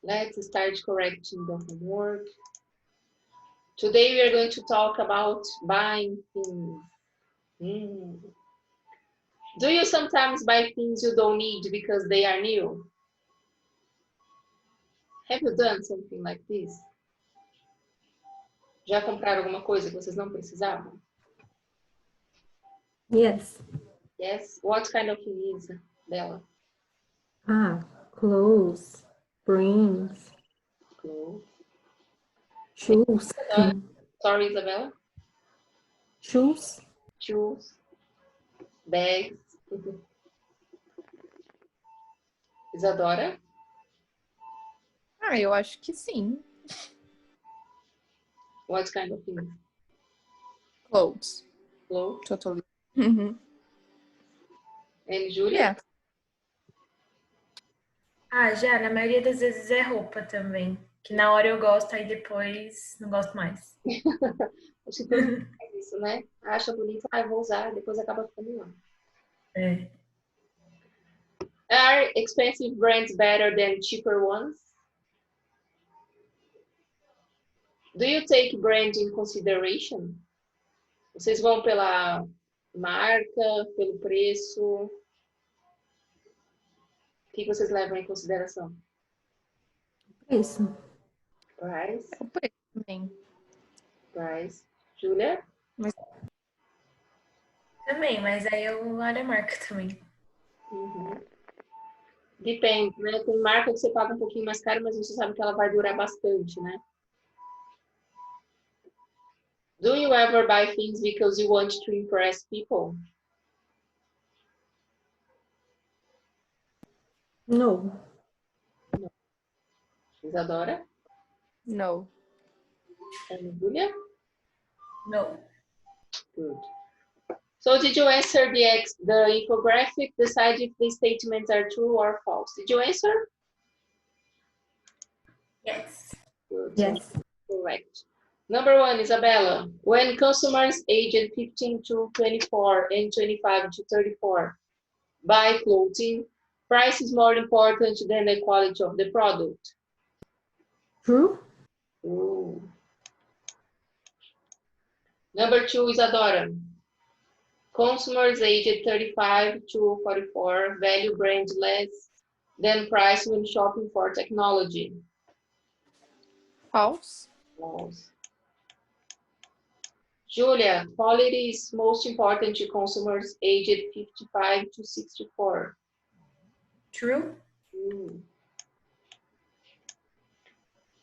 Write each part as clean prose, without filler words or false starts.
Let's start correcting the homework. Today we are going to talk about buying things. Do you sometimes buy things you don't need because they are new? Have you done something like this? Já compraram alguma coisa que vocês não precisavam? Yes. Yes. What kind of thing is Bella? Clothes, rings, Clothes. shoes. Sorry, Isabella. Shoes. Shoes. Bags. Isadora? Eu acho que sim. What kind of things? Clothes. Clothes. Totally. And Julia? Já, na maioria das vezes é roupa também. Que na hora eu gosto, aí depois não gosto mais. Acho que todo mundo faz isso, né? Acha bonito, vou usar, depois acaba ficando lá. Are expensive brands better than cheaper ones? Do you take brand in consideration? Vocês vão pela marca, pelo preço? O que vocês levam em consideração? Isso. Price. O preço também. Price. Julia? Também, mas aí eu olho a marca também. Depende, né? Tem marca que você paga um pouquinho mais caro, mas você sabe que ela vai durar bastante, né? Do you ever buy things because you want to impress people? No. Isadora? No. And Julia? No. Good. So did you answer the infographic? Decide if the statements are true or false. Did you answer? Yes. Good. Yes. Correct. Number 1, Isabella. When consumers aged 15 to 24 and 25 to 34 buy clothing, price is more important than the quality of the product. True. Ooh. Number 2, Isadora. Consumers aged 35 to 44 value brand less than price when shopping for technology. False. False. Julia, quality is most important to consumers aged 55 to 64. True.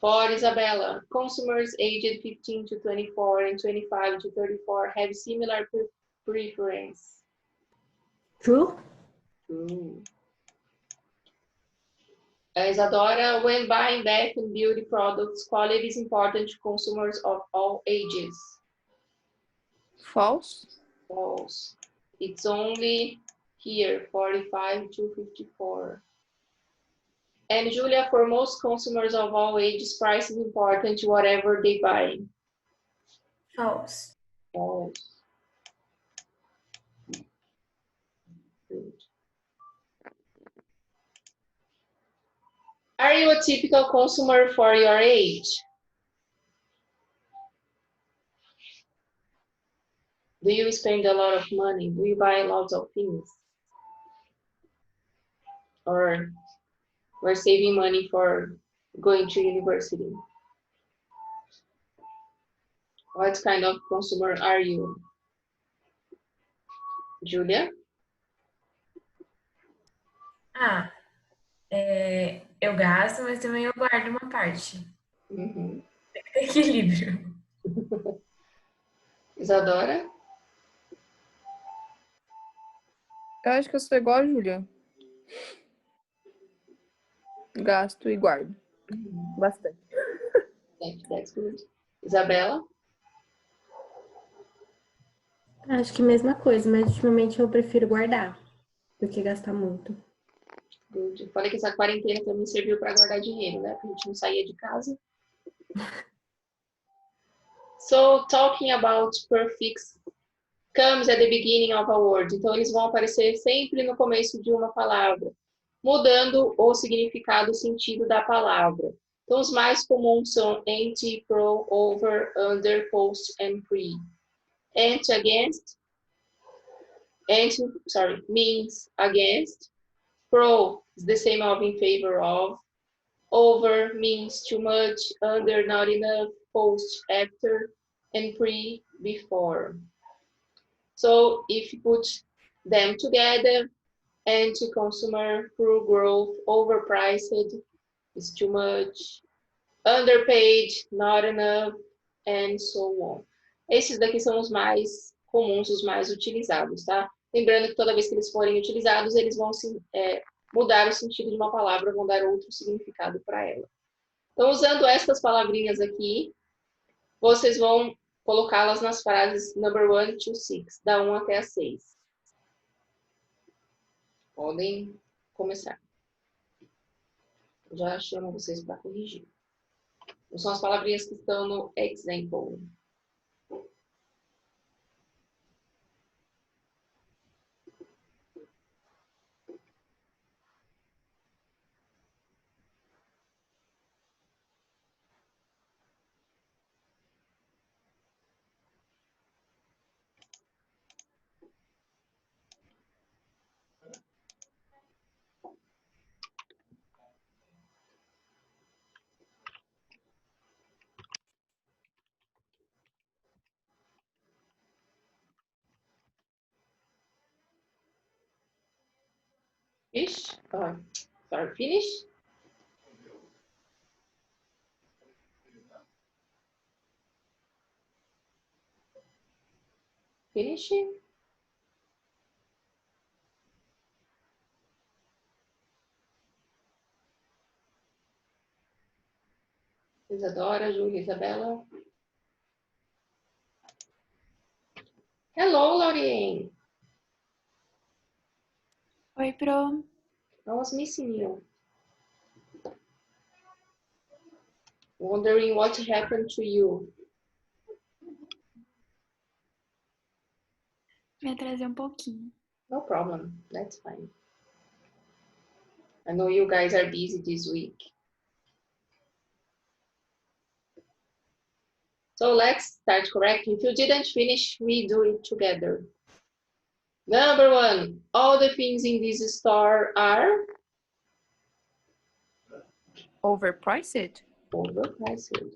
For Isabella, consumers aged 15 to 24 and 25 to 34 have similar preference. True. True. Isadora, when buying bath and beauty products, quality is important to consumers of all ages. False. False. It's only here, 45 to 54. And Julia, for most consumers of all ages, price is important to whatever they buy. False. False. Good. Are you a typical consumer for your age? Do you spend a lot of money? Do you buy lots of things? Or we're saving money for going to university? What kind of consumer are you? Julia? Eu gasto, mas também eu guardo uma parte. Tem que ter equilíbrio. Isadora? Eu acho que eu sou igual a Júlia. Gasto e guardo. Bastante. That's good. Isabela? Acho que mesma coisa, mas ultimamente eu prefiro guardar do que gastar muito. Good. Eu falei que essa quarentena também serviu para guardar dinheiro, né? Porque a gente não saía de casa. So, talking about prefix comes at the beginning of a word. Então, eles vão aparecer sempre no começo de uma palavra. mudando o significado, o sentido da palavra. Então, os mais comuns são anti, pro, over, under, post, and pre. Anti, against. Anti, means against. Pro is the same of in favor of. Over means too much, under not enough, post after, and pre before. So if you put them together, anti-consumer, pro growth, overpriced is too much, underpaid, not enough, and so on. Esses daqui são os mais comuns, os mais utilizados, tá? Lembrando que toda vez que eles forem utilizados, eles vão mudar o sentido de uma palavra, vão dar outro significado para ela. Então, usando estas palavrinhas aqui, vocês vão colocá-las nas frases number 1 to 6, da 1 até a 6. Podem começar. Eu já chamo vocês para corrigir. São as palavrinhas que estão no example. Finish? Finish? Finish? Isadora, Júlia, Isabela. Hello, Laurien. Oi, Pro. I was missing you. Wondering what happened to you. Me atrasei um pouquinho. No problem, that's fine. I know you guys are busy this week. So let's start correctly. If you didn't finish, we do it together. Number 1, all the things in this store are Overpriced? overpriced.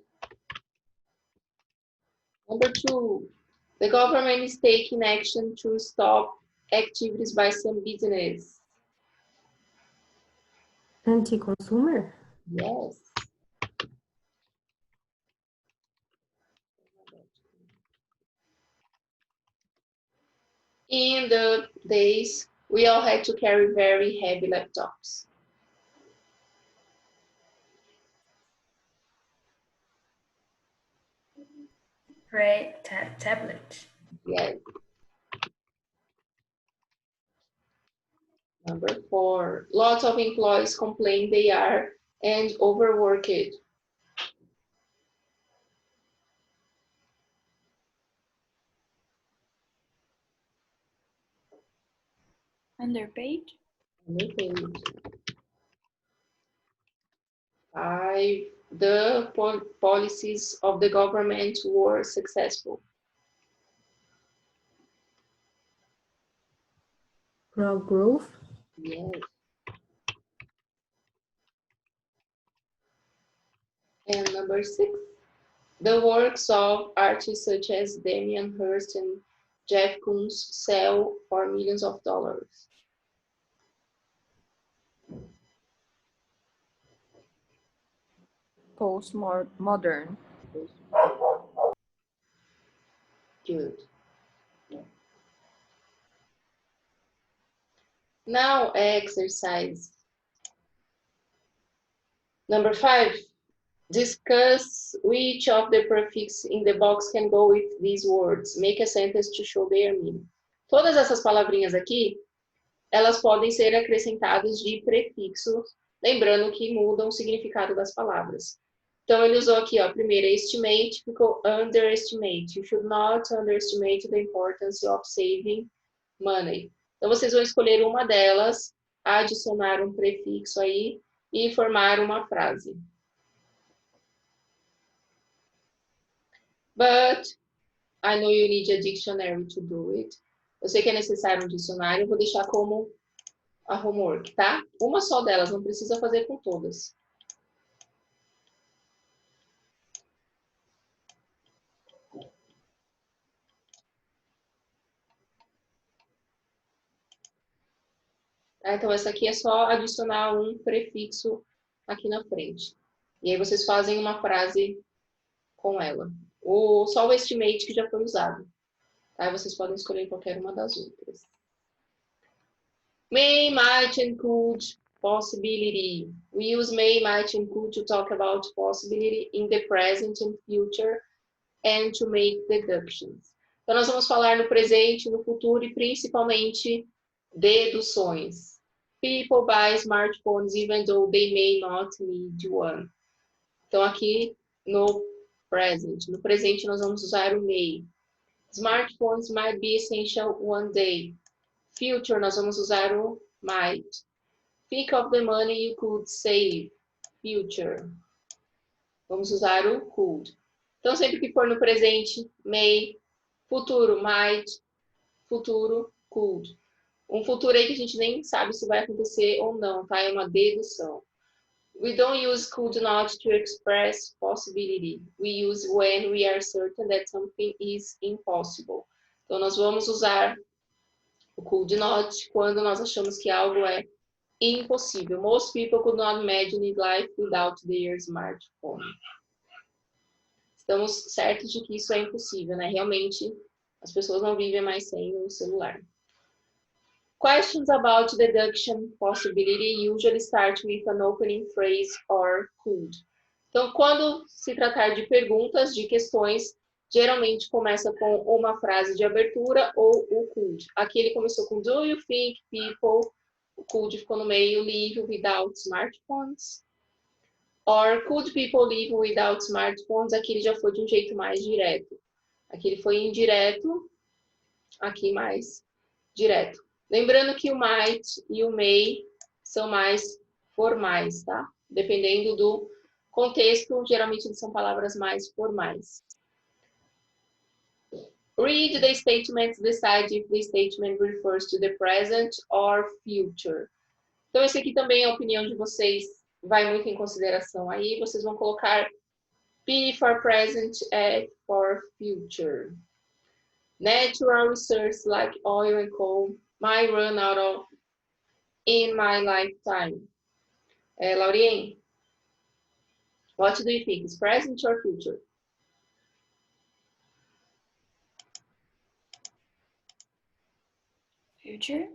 Number 2, the government is taking action to stop activities by some business. Anti-consumer? Yes. In the days, we all had to carry very heavy laptops. Right, tablet. Yes. Number 4, lots of employees complain they are and overworked. Underpaid? Underpaid. 5, the policies of the government were successful. Pro-growth? Yes. And number 6, the works of artists such as Damien Hirst and Jeff Koons sell for millions of dollars. Postmodern. Good. Now exercise. Number 5, discuss which of the prefixes in the box can go with these words. Make a sentence to show their meaning. Todas essas palavrinhas aqui, elas podem ser acrescentadas de prefixo, lembrando que mudam o significado das palavras. Então, ele usou aqui, ó, primeiro, estimate, ficou underestimate. You should not underestimate the importance of saving money. Então, vocês vão escolher uma delas adicionar um prefixo aí e formar uma frase. But I know you need a dictionary to do it. Eu sei que é necessário um dicionário, eu vou deixar como a homework, tá? Uma só delas, não precisa fazer com todas. Tá? Então, essa aqui é só adicionar um prefixo aqui na frente. E aí vocês fazem uma frase com ela. Só o estimate que já foi usado. Tá? Vocês podem escolher qualquer uma das outras. May, might, and could, possibility. We use may, might, and could to talk about possibility in the present and future and to make deductions. Então, nós vamos falar no presente, no futuro e principalmente deduções. People buy smartphones even though they may not need one. Então, aqui no present. No presente, nós vamos usar o may. Smartphones might be essential one day. Future, nós vamos usar o might. Think of the money you could save. Future. Vamos usar o could. Então, sempre que for no presente, may. Futuro, might. Futuro, could. Um futuro aí que a gente nem sabe se vai acontecer ou não, tá? É uma dedução. We don't use could not to express possibility. We use when we are certain that something is impossible. Então, nós vamos usar o could not quando nós achamos que algo é impossível. Most people could not imagine life without their smartphone. Estamos certos de que isso é impossível, né? Realmente, as pessoas não vivem mais sem o celular. Questions about deduction possibility usually start with an opening phrase or could. Então, quando se tratar de perguntas, de questões, geralmente começa com uma frase de abertura ou o could. Aqui ele começou com do you think people, o could ficou no meio, live without smartphones. Or could people live without smartphones? Aqui ele já foi de um jeito mais direto. Aqui ele foi indireto, aqui mais direto. Lembrando que o might e o may são mais formais, tá? Dependendo do contexto, geralmente eles são palavras mais formais. Read the statement, decide if the statement refers to the present or future. Então, esse aqui também é a opinião de vocês, vai muito em consideração aí. Vocês vão colocar P for present, F for future. Natural resources like oil and coal might run out of in my lifetime. Laurien, what do you think? Is present or future? Future?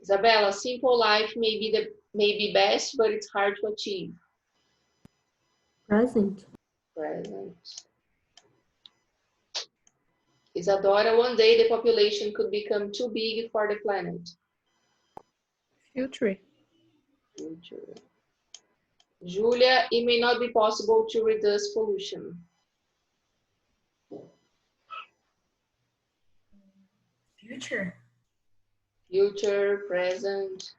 Isabella, simple life may be best, but it's hard to achieve. Present. Present. Isadora, one day the population could become too big for the planet. Future. Future. Julia, it may not be possible to reduce pollution. Future. Future, present.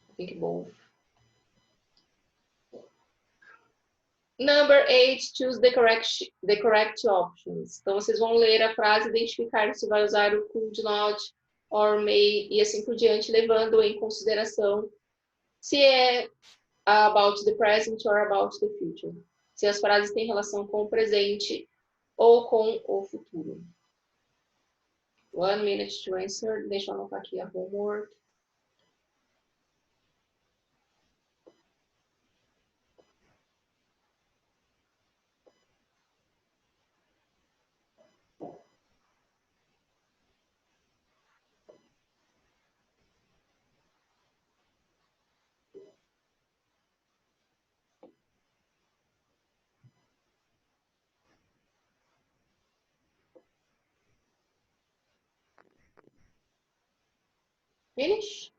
I think both. Number 8, choose the correct options. Então, vocês vão ler a frase, identificar se vai usar o could not or may e assim por diante, levando em consideração se é about the present or about the future. Se as frases têm relação com o presente ou com o futuro. 1 minute to answer. Deixa eu anotar aqui a homework. Finish?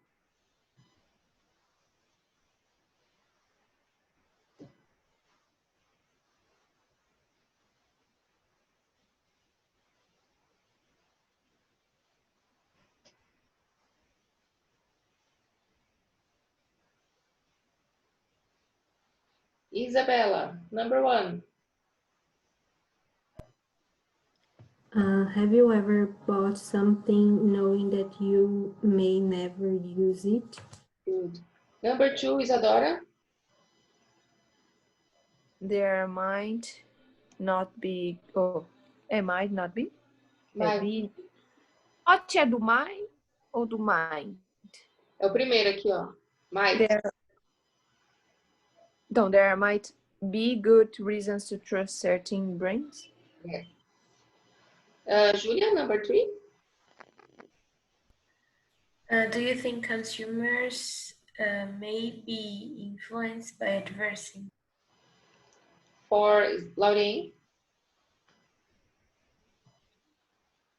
Isabella, number 1. Have you ever bought something knowing that you may never use it? Good. Number 2, Isadora. There might not be. Oh, it might not be. Might. Not é do might ou do mind? É o primeiro aqui, ó. Might. There might be good reasons to trust certain brands. Julia, number 3. Do you think consumers may be influenced by advertising? For Lauren.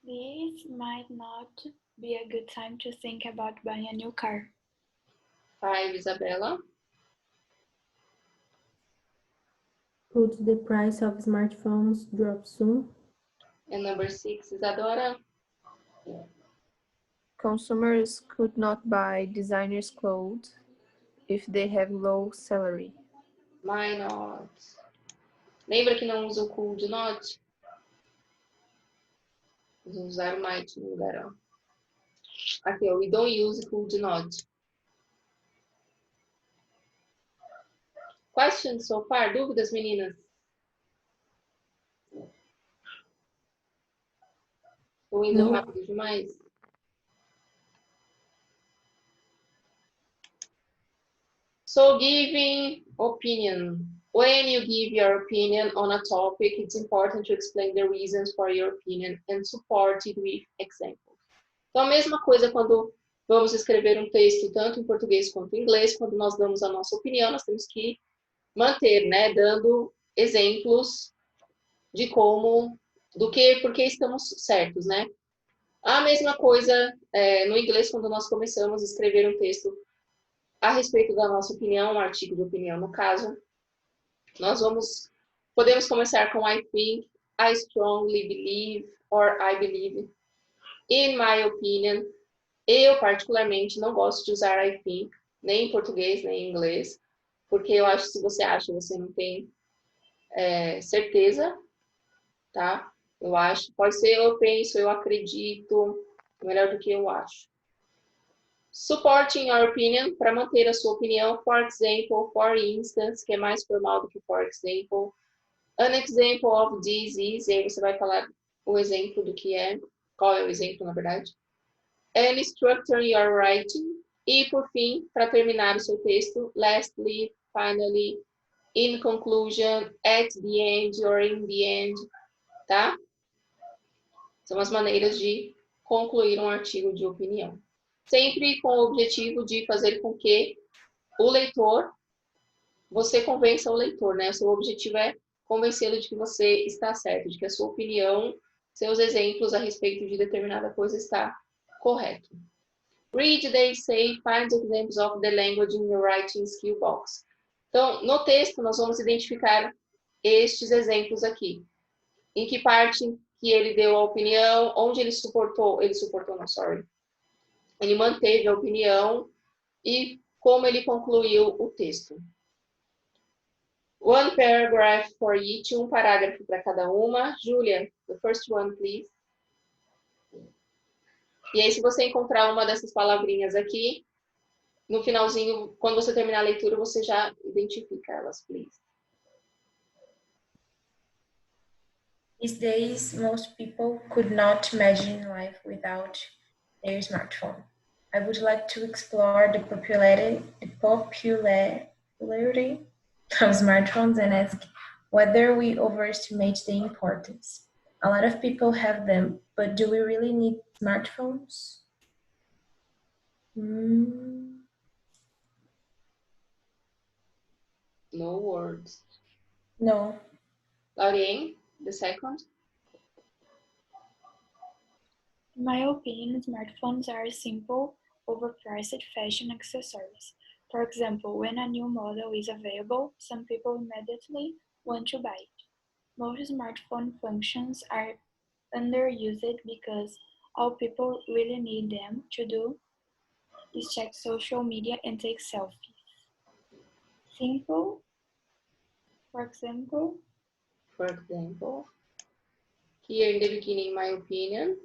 This might not be a good time to think about buying a new car. 5, Isabella. Could the price of smartphones drop soon? And number 6, Isadora. Consumers could not buy designers' clothes if they have low salary. Might not. Lembra que não usa o could not? Vamos usar o might no lugar, ó. Aqui, ó. We don't use could not. Questions so far? Dúvidas, meninas? Tô indo Não. rápido demais? So giving opinion. When you give your opinion on a topic, it's important to explain the reasons for your opinion and support it with examples. Então, a mesma coisa quando vamos escrever um texto, tanto em português quanto em inglês, quando nós damos a nossa opinião, nós temos que manter, né, dando exemplos de como, do que, por que estamos certos, né? A mesma coisa no inglês, quando nós começamos a escrever um texto a respeito da nossa opinião, um artigo de opinião no caso, nós podemos começar com I think, I strongly believe, or I believe, in my opinion. Eu, particularmente, não gosto de usar I think, nem em português, nem em inglês, porque eu acho que se você acha, você não tem certeza, tá? Eu acho, pode ser eu penso, eu acredito, melhor do que eu acho. Supporting your opinion, para manter a sua opinião, for example, for instance, que é mais formal do que for example. An example of this is, e aí você vai falar o exemplo do que é, qual é o exemplo, na verdade. And structure your writing. E, por fim, para terminar o seu texto, lastly, finally, in conclusion, at the end or in the end, tá? São as maneiras de concluir um artigo de opinião. Sempre com o objetivo de fazer com que o leitor, você convença o leitor, né? O seu objetivo é convencê-lo de que você está certo, de que a sua opinião, seus exemplos a respeito de determinada coisa está correto. Read, they say, find examples of the language in your writing skill box. Então, no texto, nós vamos identificar estes exemplos aqui. Em que parte que ele deu a opinião, onde ele ele manteve a opinião e como ele concluiu o texto. One paragraph for each, um parágrafo para cada uma. Julia, the first one, please. E aí, se você encontrar uma dessas palavrinhas aqui, no finalzinho, quando você terminar a leitura, você já identifica elas, please. These days, most people could not imagine life without their smartphone. I would like to explore the popularity of smartphones and ask whether we overestimate the importance. A lot of people have them, but do we really need smartphones? No words. No. Laurien, the second. In my opinion, smartphones are simple, overpriced fashion accessories. For example, when a new model is available, some people immediately want to buy it. Most smartphone functions are underused because all people really need them to do is check social media and take selfies. Simple For example, here in the beginning, my opinion.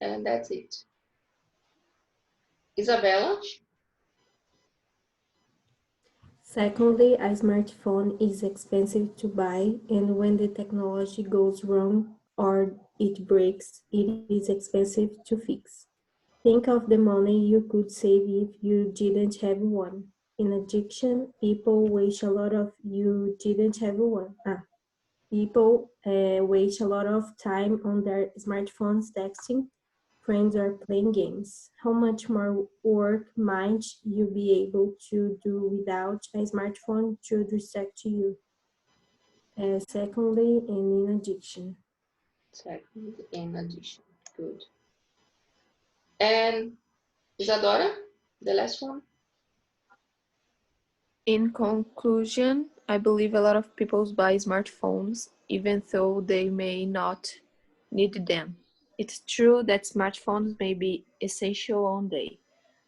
And that's it. Isabella? Secondly, a smartphone is expensive to buy, and when the technology goes wrong or it breaks, it is expensive to fix. Think of the money you could save if you didn't have one. In addiction, people waste a lot of you didn't have one. People waste a lot of time on their smartphones texting friends or playing games. How much more work might you be able to do without a smartphone to distract you? Secondly, and in addiction. Second, in addition. Good. And Isadora, the last one? In conclusion, I believe a lot of people buy smartphones even though they may not need them. It's true that smartphones may be essential one day,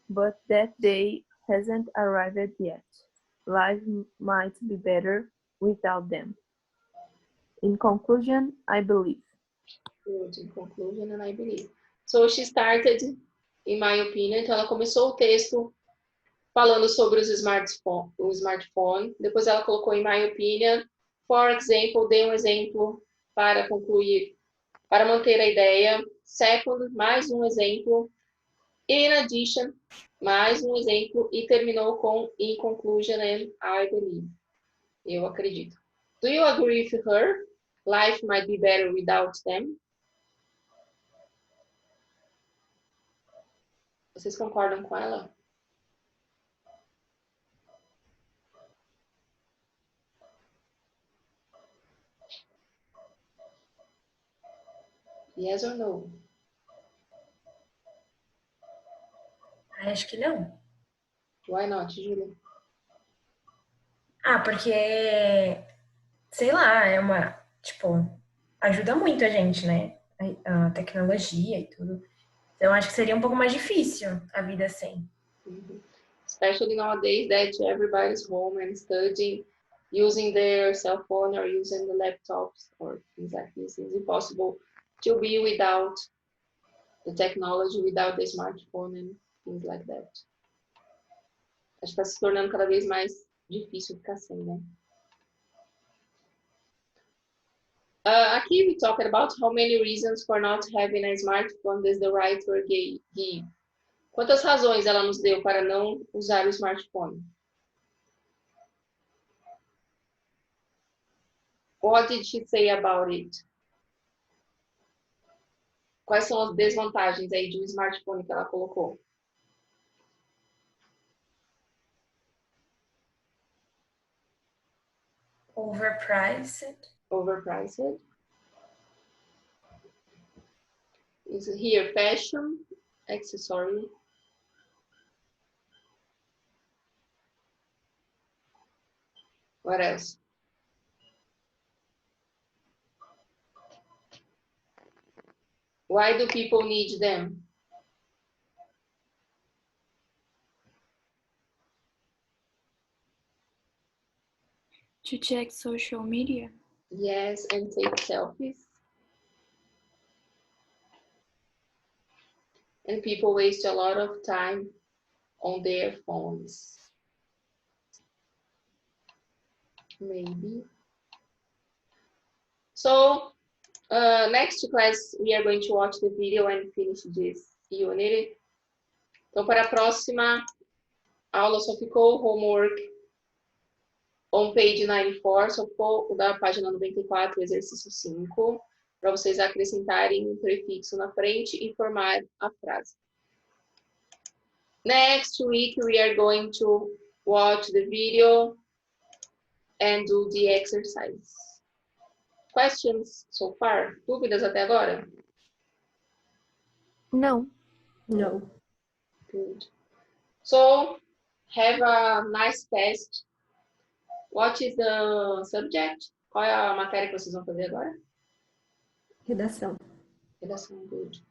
but that day hasn't arrived yet. Life might be better without them. In conclusion, I believe. Good. In conclusion, and I believe. So she started, in my opinion, então ela começou o texto falando sobre o smartphone. Depois ela colocou in my opinion. For example, dei um exemplo para concluir, para manter a ideia. Second, mais um exemplo. In addition, mais um exemplo. E terminou com in conclusion and I believe. Eu acredito. Do you agree with her? Life might be better without them. Vocês concordam com ela? Yes or no? Acho que não. Why not, Julia? Porque, sei lá, é uma, tipo, ajuda muito a gente, né? A tecnologia e tudo. Então, acho que seria um pouco mais difícil a vida sem. Especially nowadays that everybody's home and studying, using their cell phone or using the laptops or things like this. It's impossible to be without the technology, without the smartphone and things like that. Acho que está se tornando cada vez mais difícil ficar sem, né? Aqui we talked about how many reasons for not having a smartphone does the writer give. Quantas razões ela nos deu para não usar o smartphone? What did she say about it? Quais são as desvantagens aí de um smartphone que ela colocou? Overpriced. Is here fashion, accessory. What else? Why do people need them? to check social media. Yes, and take selfies. And people waste a lot of time on their phones. Maybe. So, next class, we are going to watch the video and finish this unit. Então, para a próxima aula, só ficou o homework on page 94, só ficou o da página 94, exercício 5, para vocês acrescentarem um prefixo na frente e formar a frase. Next week, we are going to watch the video and do the exercise. Questions so far? Dúvidas até agora? No. No. Good. So, have a nice test. What is the subject? Qual é a matéria que vocês vão fazer agora? Redação. Redação, good.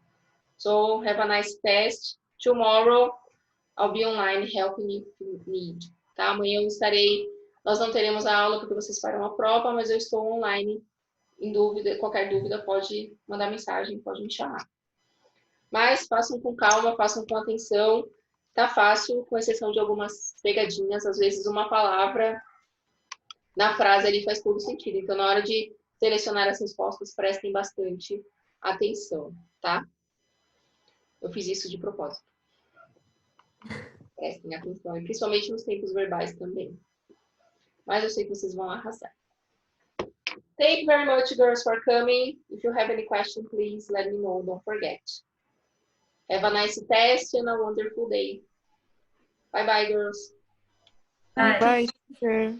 So, have a nice test. Tomorrow, I'll be online helping if you need. tá? Amanhã nós não teremos a aula porque vocês farão a prova, mas eu estou online. Em dúvida, qualquer dúvida pode mandar mensagem, pode me chamar. Mas façam com calma, façam com atenção. Tá fácil, com exceção de algumas pegadinhas. Às vezes uma palavra na frase ali faz todo sentido. Então, na hora de selecionar as respostas, prestem bastante atenção, tá? Eu fiz isso de propósito. Prestem atenção, e principalmente nos tempos verbais também. Mas eu sei que vocês vão arrasar. Thank you very much, girls, for coming. If you have any question, please let me know. Don't forget. Have a nice test and a wonderful day. Bye-bye, girls. Bye. Bye, teacher.